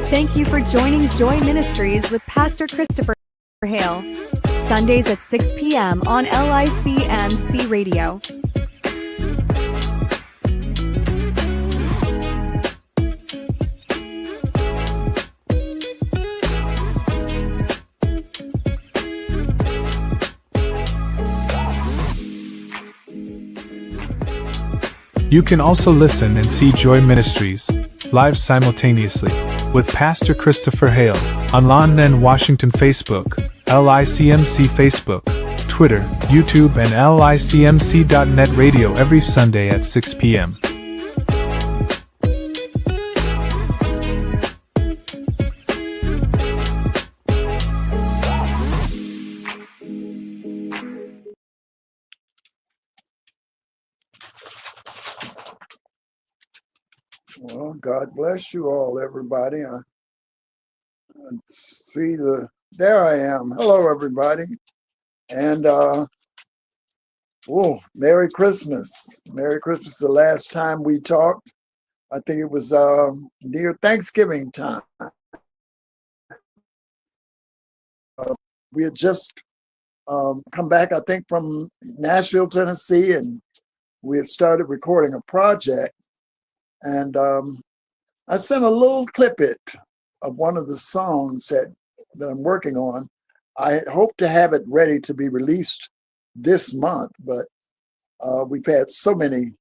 Thank you for joining Joy Ministries with Pastor Christopher Hale. Sundays at 6 p.m. on LICMC Radio. You can also listen and see Joy Ministries live simultaneously with Pastor Christopher Hale on London, Washington Facebook, LICMC Facebook, Twitter, YouTube, and LICMC.net radio every Sunday at 6 p.m. Well, God bless you all, everybody. I see there I am. Hello, everybody. And, Merry Christmas. Merry Christmas. The last time we talked, I think it was near Thanksgiving time. We had just come back, I think, from Nashville, Tennessee, and we had started recording a project. And I sent a little clip of one of the songs that I'm working on. I had hoped to have it ready to be released this month, but we've had so many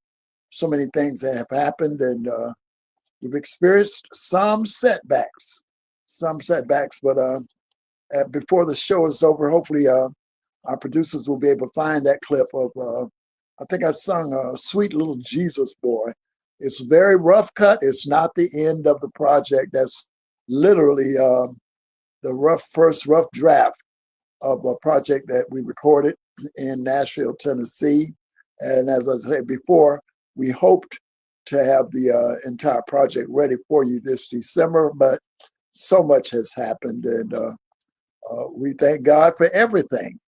things that have happened, and we've experienced some setbacks. But before the show is over, hopefully our producers will be able to find that clip of, I think I sung Sweet Little Jesus Boy. It's a very rough cut. It's not the end of the project. That's literally the first rough draft of a project that we recorded in Nashville, Tennessee. And as I said before, we hoped to have the entire project ready for you this December, but so much has happened, and we thank God for everything.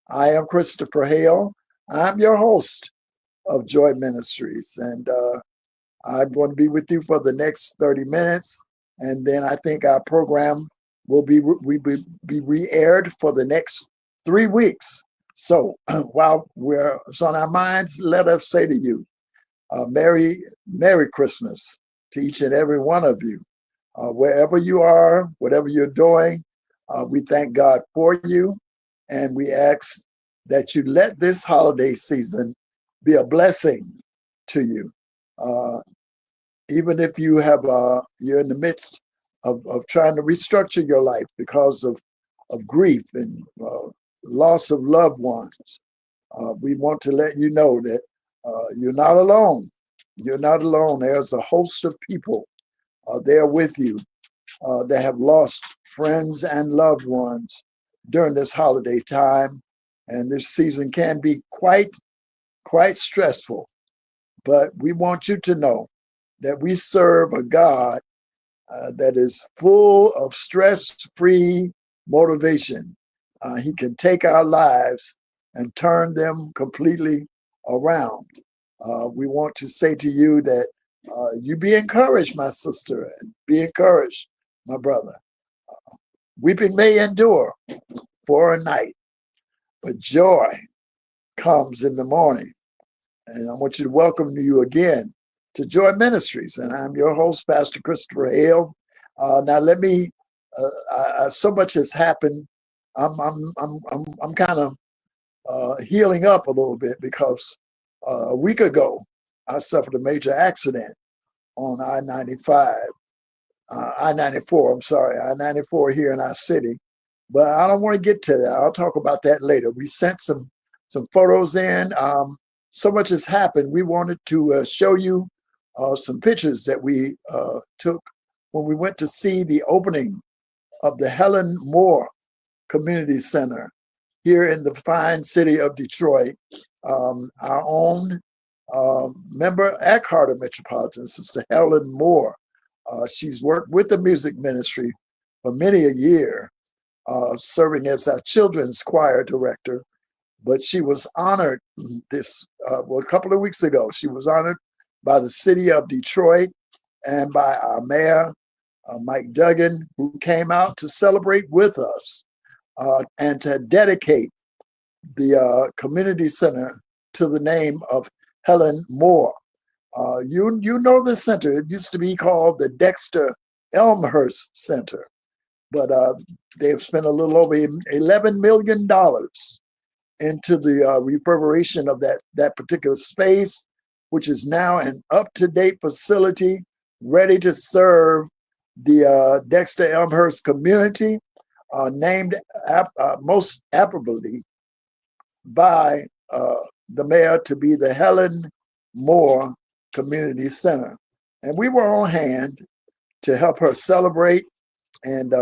I am Christopher Hale. I'm your host of Joy Ministries, and I'm going to be with you for the next 30 minutes, and then I think our program will be re-aired for the next 3 weeks. So while it's on our minds, let us say to you, Merry Christmas to each and every one of you. Wherever you are, whatever you're doing, we thank God for you, and we ask that you let this holiday season be a blessing to you. Even if you have you're in the midst of trying to restructure your life because of grief and loss of loved ones, we want to let you know that you're not alone. You're not alone. There's a host of people there with you that have lost friends and loved ones during this holiday time, and this season can be quite stressful. But we want you to know that we serve a God that is full of stress-free motivation. He can take our lives and turn them completely around. We want to say to you that you be encouraged, my sister, and be encouraged, my brother. Weeping may endure for a night, but joy comes in the morning. And I want you to welcome you again to Joy Ministries, and I'm your host, Pastor Christopher Hale. Now, let me. So much has happened. I'm kind of healing up a little bit because a week ago I suffered a major accident on I-95, I-94. I'm sorry, I-94 here in our city. But I don't want to get to that. I'll talk about that later. We sent some photos in. So much has happened. We wanted to show you some pictures that we took when we went to see the opening of the Helen Moore Community Center here in the fine city of Detroit. Our own member at Carter Metropolitan, Sister Helen Moore. She's worked with the music ministry for many a year, serving as our children's choir director. But she was honored a couple of weeks ago. She was honored by the city of Detroit and by our mayor, Mike Duggan, who came out to celebrate with us and to dedicate the community center to the name of Helen Moore. You know the center. It used to be called the Dexter Elmhurst Center, but they've spent a little over $11 million into the reverberation of that particular space, which is now an up-to-date facility ready to serve the Dexter Elmhurst community, named most appropriately by the mayor to be the Helen Moore Community Center. And we were on hand to help her celebrate. And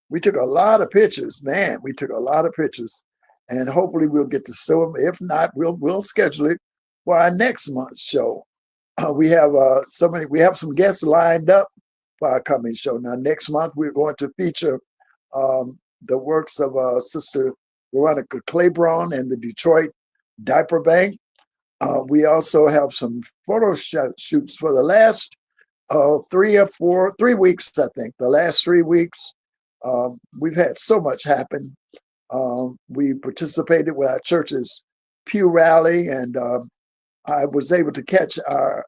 we took a lot of pictures, man. We took a lot of pictures. And hopefully we'll get to show them. If not, we'll schedule it for our next month's show. We have some guests lined up for our coming show. Now, next month, we're going to feature the works of Sister Veronica Claiborne and the Detroit Diaper Bank. We also have some photo shoots for the last 3 weeks, I think. The last 3 weeks, we've had so much happen. We participated with our church's Pew Rally, and I was able to catch our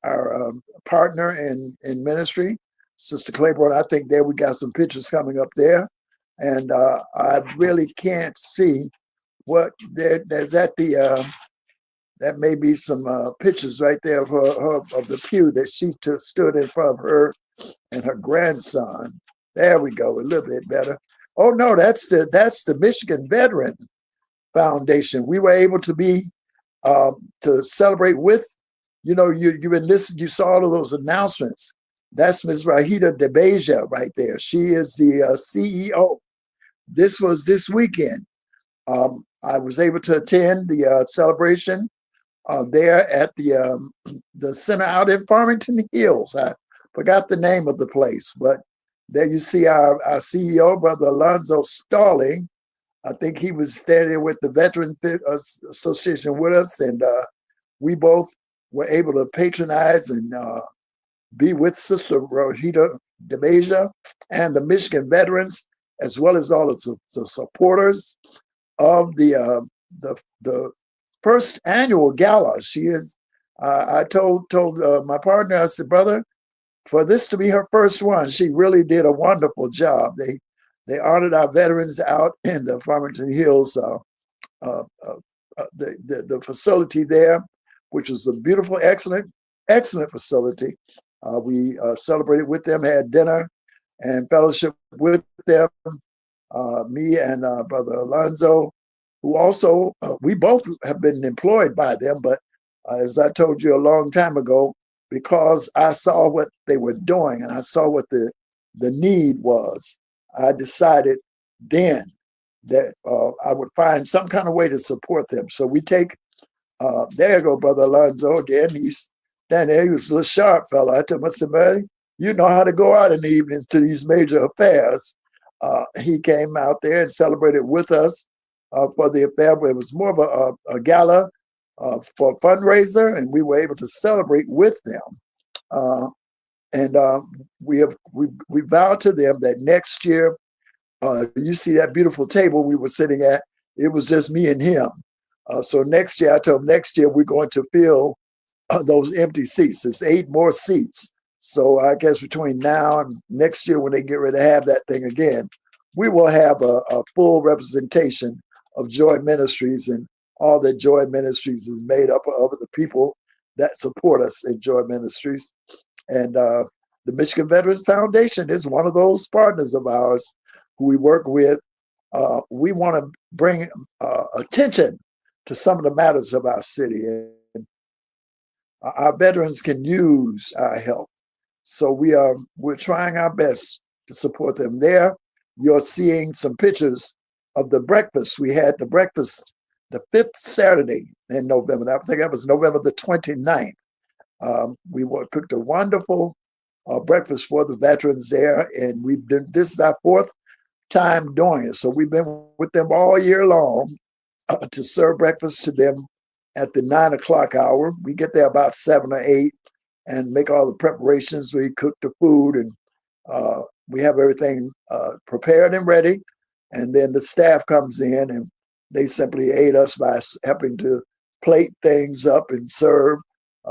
partner in ministry, Sister Claiborne. I think there we got some pictures coming up there, and I really can't see what there's at the. That may be some pictures right there of her of the pew that she stood in front of her and her grandson. There we go, a little bit better. Oh no, that's the Michigan Veteran Foundation. We were able to be to celebrate with. You've been listening. You saw all of those announcements. That's Ms. Rahita DeBeja right there. She is the CEO. This was this weekend. I was able to attend the celebration there at the center out in Farmington Hills. I forgot the name of the place, but there you see our CEO, Brother Alonzo Stalling. I think he was standing with the Veteran Association with us, and we both were able to patronize and be with Sister Rosita DeBeja and the Michigan veterans, as well as all of the supporters of the first annual gala. She is. I told my partner, I said, brother, for this to be her first one, she really did a wonderful job. They honored our veterans out in the Farmington Hills, the facility there, which was a beautiful, excellent facility. We celebrated with them, had dinner and fellowship with them. Me and Brother Alonzo, who also, we both have been employed by them, but as I told you a long time ago, because I saw what they were doing and I saw what the need was, I decided then that I would find some kind of way to support them. So we take, there you go, Brother Alonzo again. He's down there. He was a little sharp fella. I told him, I said, man, you know how to go out in the evenings to these major affairs. He came out there and celebrated with us for the affair. It was more of a gala for a fundraiser, and we were able to celebrate with them. We vowed to them that next year, you see that beautiful table we were sitting at, it was just me and him. So next year, I told him next year we're going to fill those empty seats. There's 8 more seats. So I guess between now and next year, when they get ready to have that thing again, we will have a full representation of Joy Ministries, and all that Joy Ministries is made up of the people that support us in Joy Ministries. And the Michigan Veterans Foundation is one of those partners of ours who we work with. We want to bring attention to some of the matters of our city. And our veterans can use our help. So we're trying our best to support them there. You're seeing some pictures of the breakfast. We had the breakfast the 5th Saturday in November. I think that was November the 29th. We cooked a wonderful breakfast for the veterans there, and this is our 4th time doing it. So we've been with them all year long to serve breakfast to them at the 9 o'clock hour. We get there about 7 or 8 and make all the preparations. We cook the food, and we have everything prepared and ready. And then the staff comes in and they simply aid us by helping to plate things up and serve.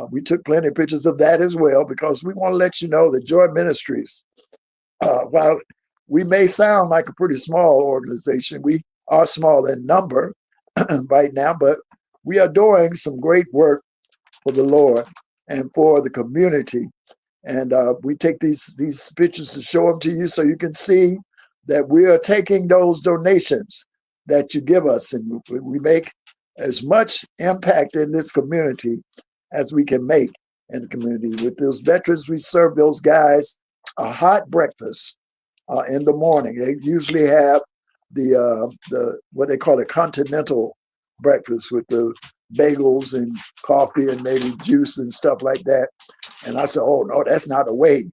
We took plenty of pictures of that as well, because we want to let you know that Joy Ministries, while we may sound like a pretty small organization, we are small in number right now, but we are doing some great work for the Lord and for the community. And we take these pictures to show them to you so you can see that we are taking those donations that you give us, and we make as much impact in this community as we can make in the community. With those veterans, we serve those guys a hot breakfast in the morning. They usually have the what they call a continental breakfast with the bagels and coffee and maybe juice and stuff like that. And I said, oh no, that's not a way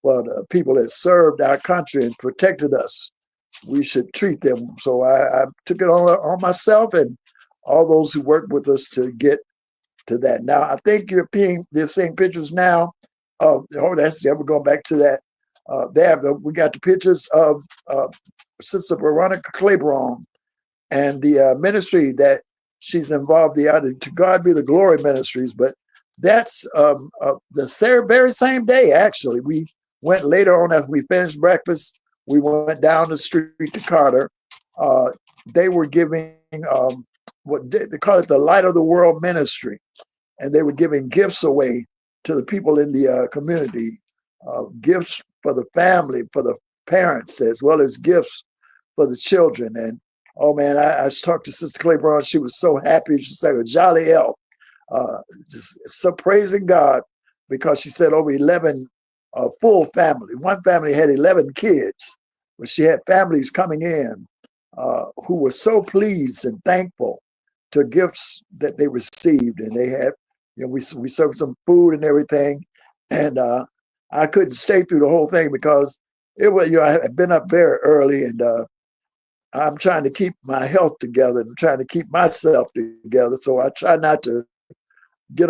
for the people that served our country and protected us. We should treat them. So I took it on myself and all those who worked with us to get to that. Now, I think they're seeing pictures now of, we're going back to that. We got the pictures of Sister Veronica Claiborne and the ministry that she's involved in. To God be the glory ministries, but that's the very same day, actually. We went later on after we finished breakfast. We went down the street to Carter. They were giving what they call it the Light of the World Ministry, and they were giving gifts away to the people in the community, gifts for the family, for the parents, as well as gifts for the children. And oh man, I talked to Sister Claiborne. She was so happy. She said a jolly elf, just so praising God, because she said over 11 full family. One family had 11 kids, but she had families coming in who were so pleased and thankful to gifts that they received. And they had, we served some food and everything. And I couldn't stay through the whole thing because it was, I had been up very early, and I'm trying to keep my health together and trying to keep myself together. So I try not to get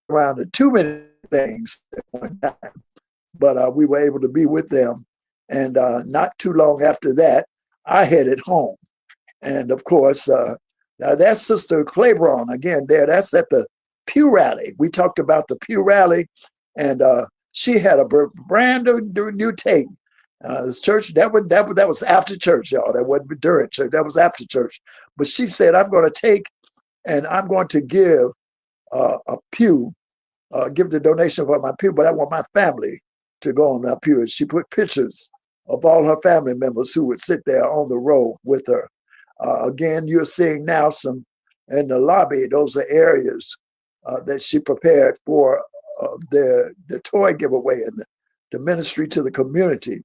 around to too many things at one time. But we were able to be with them. And not too long after that, I headed home. And of course, now that's Sister Claiborne again there. That's at the Pew Rally. We talked about the Pew Rally, and she had a brand new take. This church, that was after church, y'all. That wasn't during church. That was after church. But she said, I'm going to take and I'm going to give a pew, give the donation for my pew, but I want my family to go on that pew. And she put pictures of all her family members who would sit there on the row with her. Again, you're seeing now some in the lobby. Those are areas that she prepared for the toy giveaway and the ministry to the community,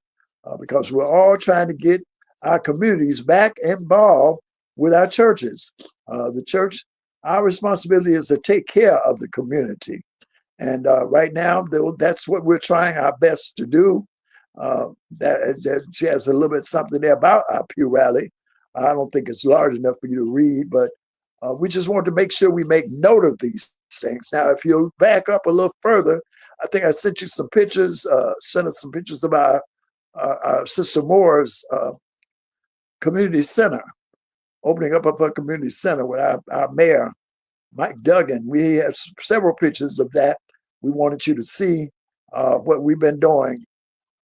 because we're all trying to get our communities back involved with our churches. The church, our responsibility is to take care of the community. And right now, that's what we're trying our best to do. That she has a little bit something there about our Pew Rally. I don't think it's large enough for you to read, but we just want to make sure we make note of these things. Now, if you back up a little further, I think I sent you some pictures, sent us some pictures of our Sister Moore's community center, opening up a community center with our mayor, Mike Duggan. We have several pictures of that. We wanted you to see what we've been doing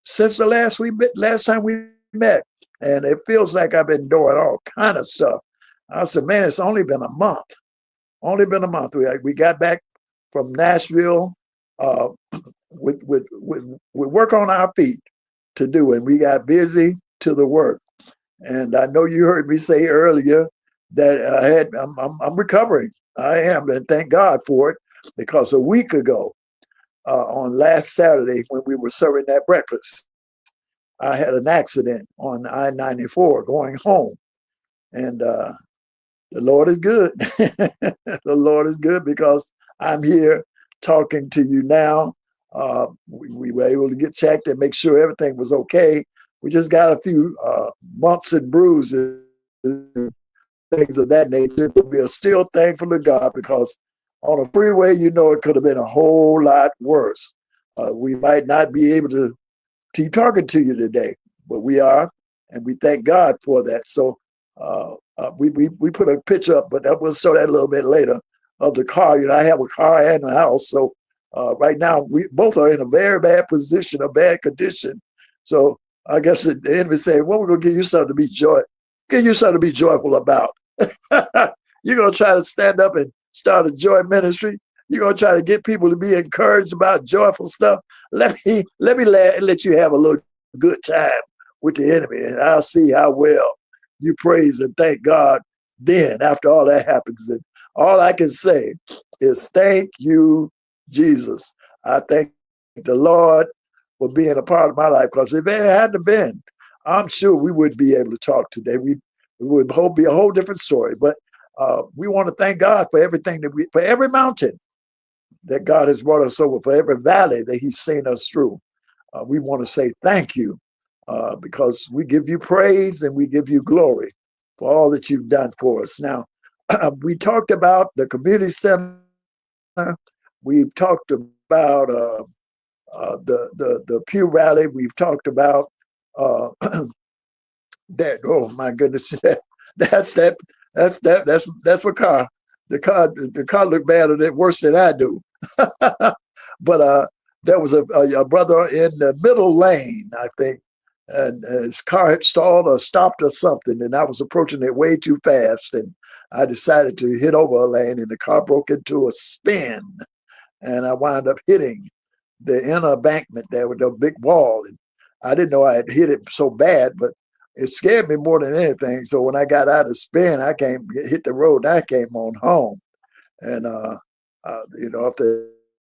since the last time we met. And it feels like I've been doing all kind of stuff. I said, man, it's only been a month. Only been a month. We got back from Nashville with work on our feet to do, and we got busy to the work. And I know you heard me say earlier that I'm recovering. I am, and thank God for it, because a week ago, on last Saturday when we were serving that breakfast, I had an accident on I-94 going home. And the Lord is good. The Lord is good, because I'm here talking to you now. We were able to get checked and make sure everything was okay. We just got a few bumps and bruises, things of that nature, but we are still thankful to God, because on a freeway, it could have been a whole lot worse. We might not be able to keep talking to you today, but we are, and we thank God for that. So we put a picture up, but we'll show that a little bit later of the car. I have a car and a house, so right now we both are in a very bad position, a bad condition. So I guess the enemy say, "Well, we're gonna give you something to be joyful about." You're gonna try to stand up and start a joy ministry. You're gonna try to get people to be encouraged about joyful stuff. Let me let you have a little good time with the enemy, and I'll see how well you praise and thank God then after all that happens. And all I can say is thank you, Jesus. I thank the Lord for being a part of my life, because if it hadn't been, I'm sure we would be able to talk today. We would be a whole different story. But we want to thank God for everything for every mountain that God has brought us over, for every valley that He's seen us through. We want to say thank you because we give you praise and we give you glory for all that you've done for us. Now, we talked about the community center. We've talked about the Pew Rally. We've talked about that. Oh my goodness, that's for car. The car looked bad at it worse than I do. But there was a brother in the middle lane, I think, and his car had stalled or stopped or something, and I was approaching it way too fast, and I decided to hit over a lane, and the car broke into a spin, and I wound up hitting the inner embankment there with the big wall, and I didn't know I had hit it so bad, but it scared me more than anything. So when I got out of spin, I hit the road, and I came on home, and after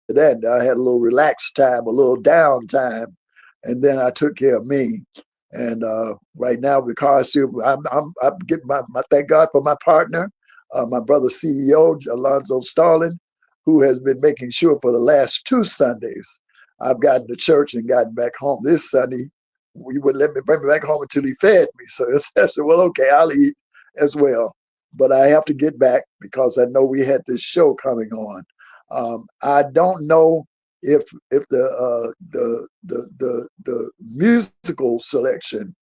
that, I had a little relaxed time, a little down time, and then I took care of me. And right now, the car is still, I'm getting my thank God for my partner, my brother CEO, Alonzo Starlin, who has been making sure for the last 2 Sundays I've gotten to church and gotten back home. This Sunday, he wouldn't let me bring me back home until he fed me. So I said, well, okay, I'll eat as well. But I have to get back because I know we had this show coming on. I don't know if the musical selection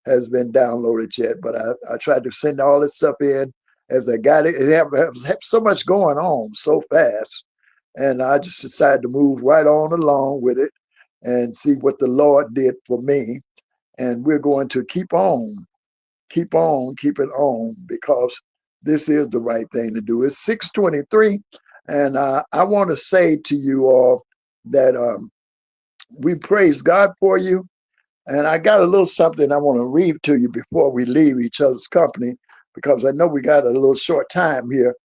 has been downloaded yet, but I tried to send all this stuff in as I got it. It have so much going on so fast, and I just decided to move right on along with it and see what the Lord did for me. And we're going to keep keeping on, because this is the right thing to do. It's 6:23. And I want to say to you all that we praise God for you. And I got a little something I want to read to you before we leave each other's company, because I know we got a little short time here.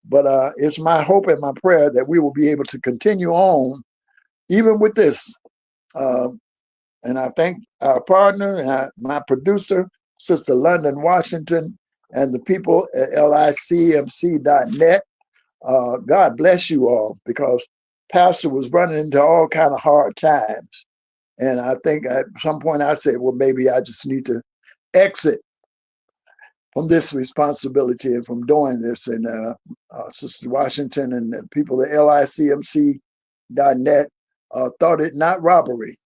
But it's my hope and my prayer that we will be able to continue on even with this. And I thank our partner and my producer, Sister London Washington, and the people at licmc.net. God bless you all, because Pastor was running into all kind of hard times. And I think at some point I said, well, maybe I just need to exit from this responsibility and from doing this. And Sister Washington and the people at licmc.net thought it not robbery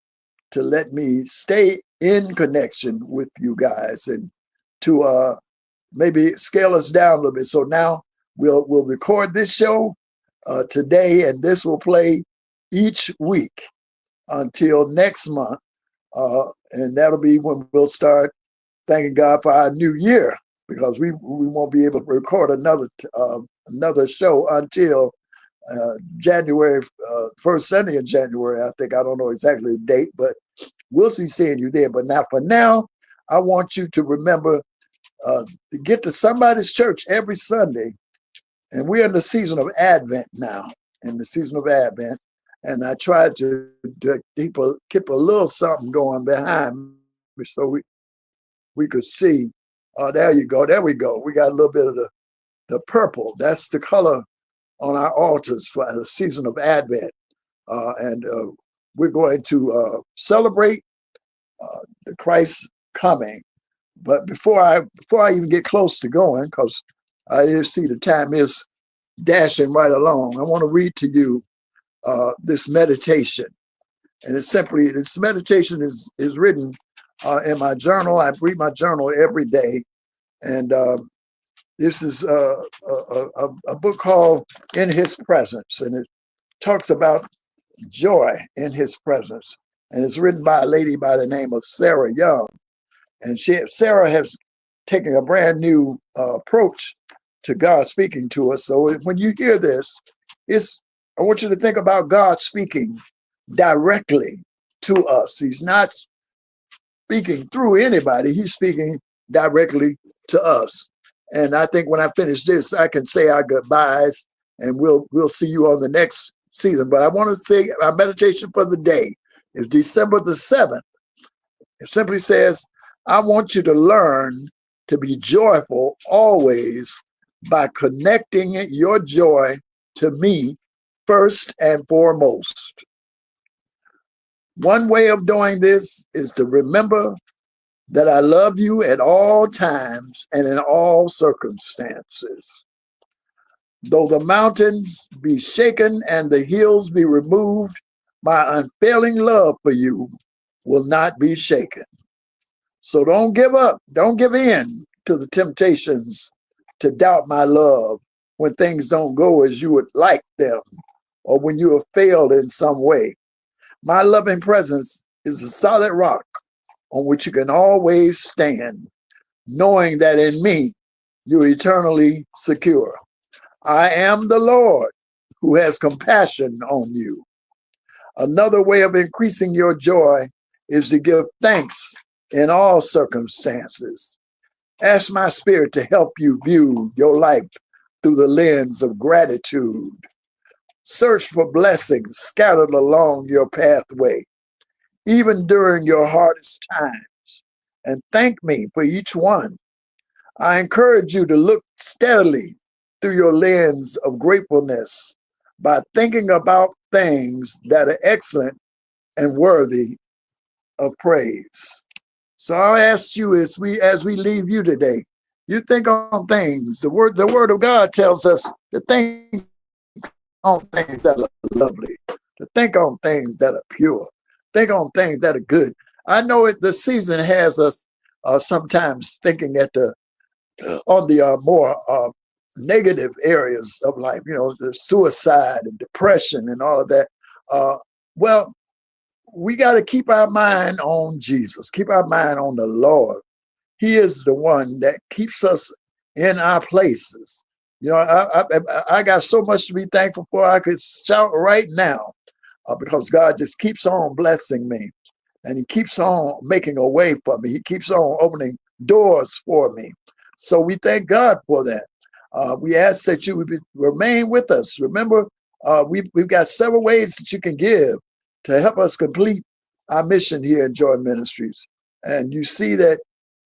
to let me stay in connection with you guys and to maybe scale us down a little bit. So now we'll record this show today, and this will play each week until next month. And that'll be when we'll start thanking God for our new year, because we won't be able to record another show until January, first Sunday in January. I think, I don't know exactly the date, but we'll see seeing you there. But now, for now, I want you to remember to get to somebody's church every Sunday. And we're in the season of Advent now, and I tried to keep a little something going behind me so we could see. Oh, there you go. There we go. We got a little bit of the purple. That's the color on our altars for the season of Advent. And we're going to celebrate the Christ coming. But before I even get close to going, because I just see the time is dashing right along, I want to read to you this meditation. And it's simply, this meditation is written in my journal. I read my journal every day, and this is a book called In His Presence, and it talks about joy in His presence. And it's written by a lady by the name of Sarah Young. And Sarah has taken a brand new approach to God speaking to us. So when you hear this, I want you to think about God speaking directly to us. He's not speaking through anybody. He's speaking directly to us. And I think when I finish this, I can say our goodbyes, and we'll see you on the next season. But I want to say our meditation for the day is December the 7th. It simply says, I want you to learn to be joyful always by connecting your joy to me first and foremost. One way of doing this is to remember that I love you at all times and in all circumstances. Though the mountains be shaken and the hills be removed, my unfailing love for you will not be shaken. So don't give up. Don't give in to the temptations to doubt my love when things don't go as you would like them, or when you have failed in some way. My loving presence is a solid rock on which you can always stand, knowing that in me you're eternally secure. I am the Lord who has compassion on you. Another way of increasing your joy is to give thanks in all circumstances. Ask my spirit to help you view your life through the lens of gratitude. Search for blessings scattered along your pathway, even during your hardest times, and thank me for each one. I encourage you to look steadily through your lens of gratefulness by thinking about things that are excellent and worthy of praise. So I'll ask you as we leave you today, you think on things. The word of God tells us to think on things that are lovely, to think on things that are pure, think on things that are good. I know the season has us sometimes thinking on the more negative areas of life, the suicide and depression and all of that. Well, we got to keep our mind on Jesus, keep our mind on the Lord. He is the one that keeps us in our places. I got so much to be thankful for. I could shout right now because God just keeps on blessing me, and He keeps on making a way for me. He keeps on opening doors for me. So we thank God for that. We ask that you would remain with us. Remember, we've got several ways that you can give to help us complete our mission here in Joy Ministries. And you see that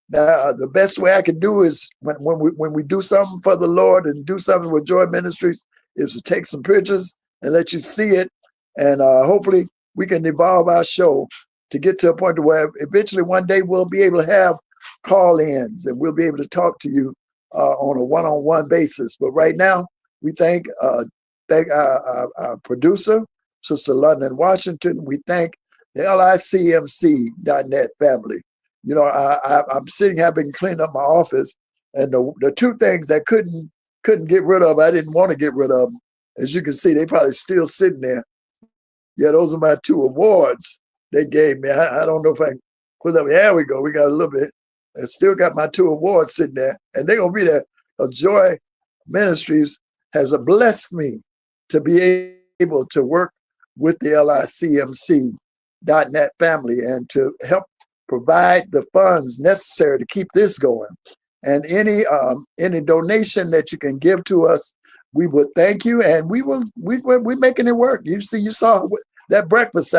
the best way I can do is when we do something for the Lord and do something with Joy Ministries is to take some pictures and let you see it. And hopefully we can evolve our show to get to a point where eventually one day we'll be able to have call-ins and we'll be able to talk to you on a one-on-one basis. But right now, we thank our producer, Sister London Washington. We thank the LICMC.net family. I'm sitting here, I've been cleaning up my office, and the two things that couldn't get rid of, I didn't want to get rid of them. As you can see, they probably still sitting there. Yeah, those are my two awards they gave me. I don't know if I can put up. There we go. We got a little bit. I still got my two awards sitting there, and they're going to be there. Joy Ministries has blessed me to be able to work with the LICMC.net family and to help provide the funds necessary to keep this going. And any donation that you can give to us, we would thank you, and we're making it work. You saw that breakfast,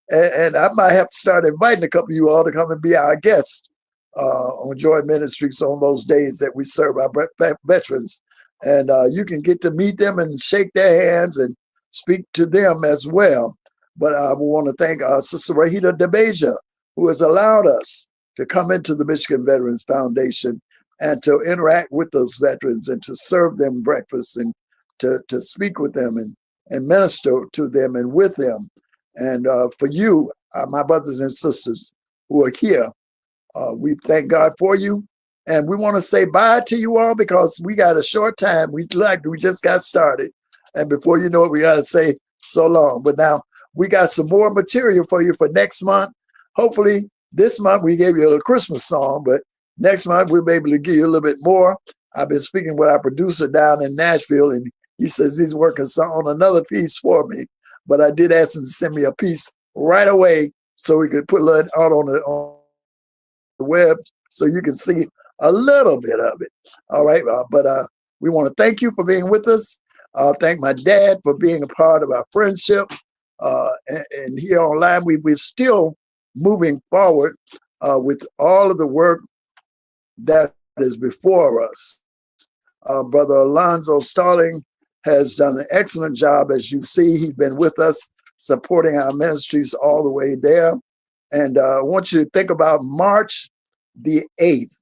and I might have to start inviting a couple of you all to come and be our guests on Joy Ministries on those days that we serve our veterans. And you can get to meet them and shake their hands and speak to them as well. But I want to thank Sister Rahita DeBeja, who has allowed us to come into the Michigan Veterans Foundation and to interact with those veterans and to serve them breakfast and to speak with them and minister to them and with them. And for you, my brothers and sisters who are here, We thank God for you. And we want to say bye to you all because we got a short time. We just got started. And before you know it, we got to say so long. But now we got some more material for you for next month. Hopefully this month we gave you a Christmas song, but next month we'll be able to give you a little bit more. I've been speaking with our producer down in Nashville, and he says he's working on another piece for me. But I did ask him to send me a piece right away so we could put it out on the web so you can see a little bit of it. All right. But we want to thank you for being with us. Thank my dad for being a part of our friendship. And here online, we're still moving forward with all of the work that is before us. Brother Alonzo Starling has done an excellent job. As you see, he's been with us, supporting our ministries all the way there. And I want you to think about March the 8th,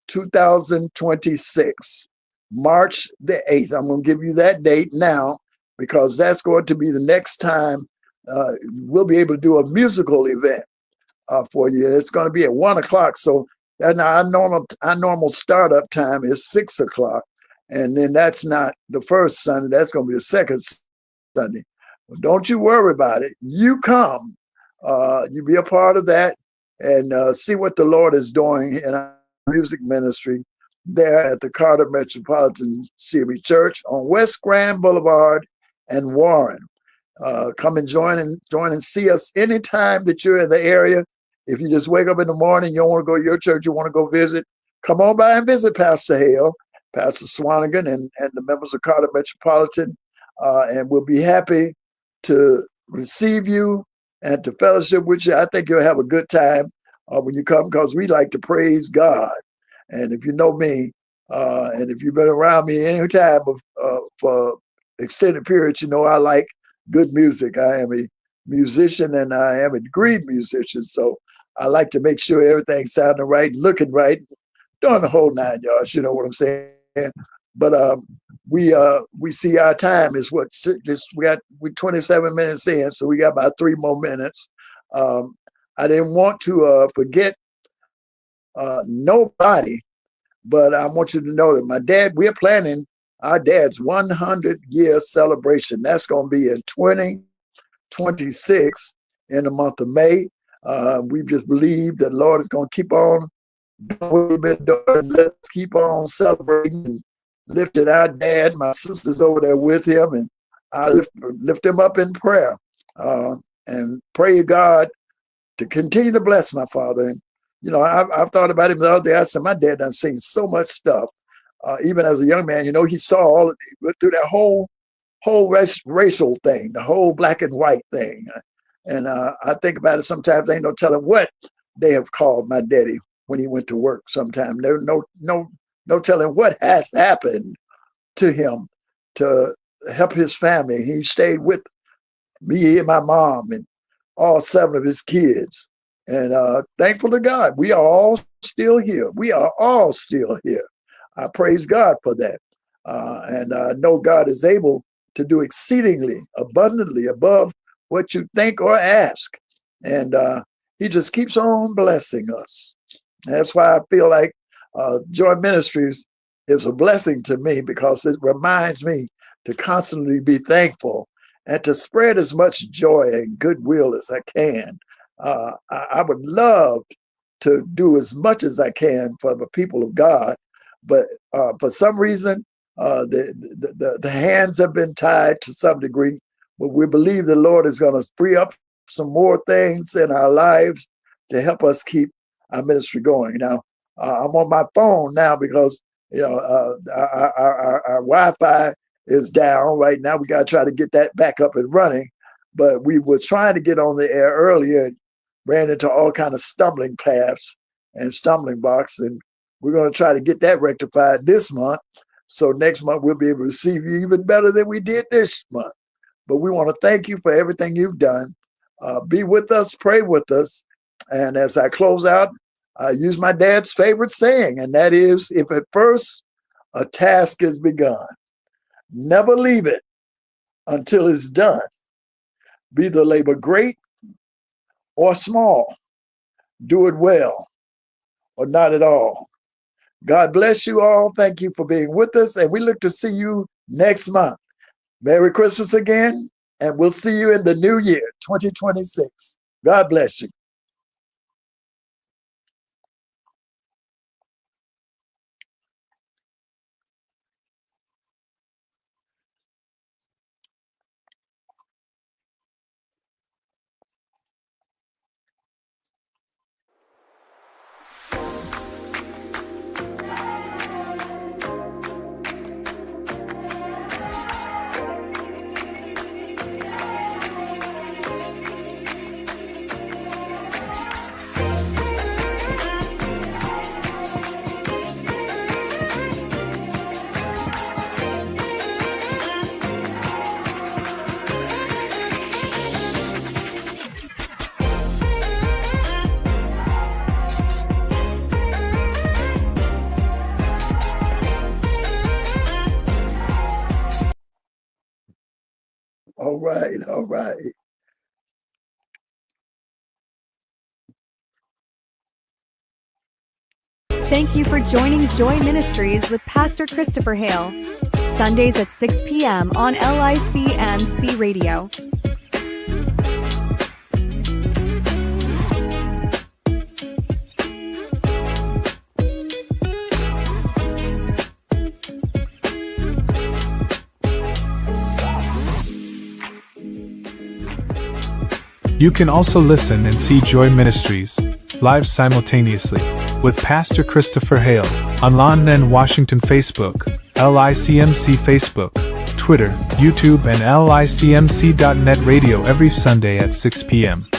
2026. March the 8th. I'm going to give you that date now because that's going to be the next time we'll be able to do a musical event for you. And it's going to be at 1 o'clock. So our normal startup time is 6 o'clock. And then that's not the first Sunday. That's going to be the second Sunday. Well, don't you worry about it. You come. You be a part of that and see what the Lord is doing in our music ministry there at the Carter Metropolitan CB Church on West Grand Boulevard and Warren. Come and join and see us anytime that you're in the area. If you just wake up in the morning, you don't want to go to your church, you want to go visit, come on by and visit Pastor Hale, Pastor Swanigan, and the members of Carter Metropolitan. And we'll be happy to receive you and to fellowship with you. I think you'll have a good time when you come because we like to praise God. And if you know me, and if you've been around me any time for extended periods, you know I like good music. I am a musician and I am a degree musician. So I like to make sure everything's sounding right, looking right, doing the whole 9 yards, you know what I'm saying? But we see our time is we're 27 minutes in, so we got about 3 more minutes. I didn't want to forget nobody, but I want you to know that my dad, we're planning our dad's 100-year celebration. That's going to be in 2026 in the month of May. We just believe that the Lord is going to keep on doing what we've been doing. Let's keep on celebrating and lifting our dad. My sister's over there with him, and I lift him up in prayer and pray God to continue to bless my father. And, you know, I've thought about him the other day. I said, my dad done seen so much stuff. Even as a young man, you know, he saw all of it, went through that whole racial thing, the whole black and white thing. And I think about it sometimes. Ain't no telling what they have called my daddy when he went to work. Sometimes there's no telling what has happened to him to help his family. He stayed with me and my mom and all 7 of his kids. And thankful to God, we are all still here. We are all still here. I praise God for that. And I know God is able to do exceedingly abundantly above what you think or ask. And he just keeps on blessing us. And that's why I feel like Joy Ministries is a blessing to me because it reminds me to constantly be thankful and to spread as much joy and goodwill as I can. I would love to do as much as I can for the people of God, but for some reason, the hands have been tied to some degree. But we believe the Lord is going to free up some more things in our lives to help us keep our ministry going. Now, I'm on my phone now because our Wi-Fi is down right now. We got to try to get that back up and running. But we were trying to get on the air earlier and ran into all kind of stumbling paths and stumbling blocks. And we're going to try to get that rectified this month. So next month we'll be able to receive you even better than we did this month. But we want to thank you for everything you've done. Be with us, pray with us. And as I close out, I use my dad's favorite saying, and that is, if at first a task is begun, never leave it until it's done. Be the labor great or small, do it well. or not at all. God bless you all. Thank you for being with us, and we look to see you next month. Merry Christmas again, and we'll see you in the new year, 2026. God bless you. All right, all right. Thank you for joining Joy Ministries with Pastor Christopher Hale. Sundays at 6 p.m. on LICMC Radio. You can also listen and see Joy Ministries live simultaneously with Pastor Christopher Hale on Lon Washington Facebook, LICMC Facebook, Twitter, YouTube, and LICMC.net radio every Sunday at 6 p.m.